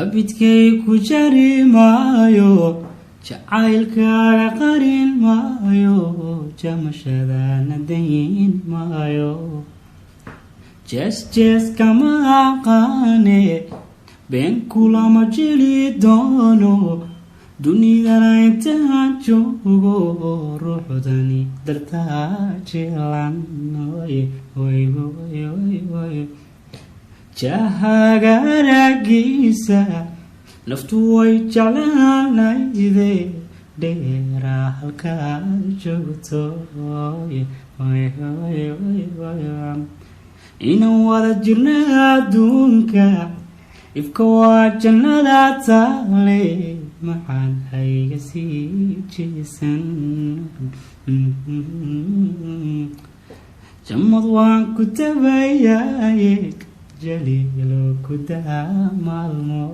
abidkay ku jari maayo jacaylkaaga qarin maayo jamashadana dayn maayo jees kama aqaane been kulama jili doono dunidana intaan joogo ruuxdani dartaa jilan jahagaragiisa naftu way jeclaanayde dheeraa halkaad joogto inaan wada jirna adduunka ifka waa jannada taale maxaan hayga sii jeesan jamad waan ku tabayaye jaliilo ku daa maalmo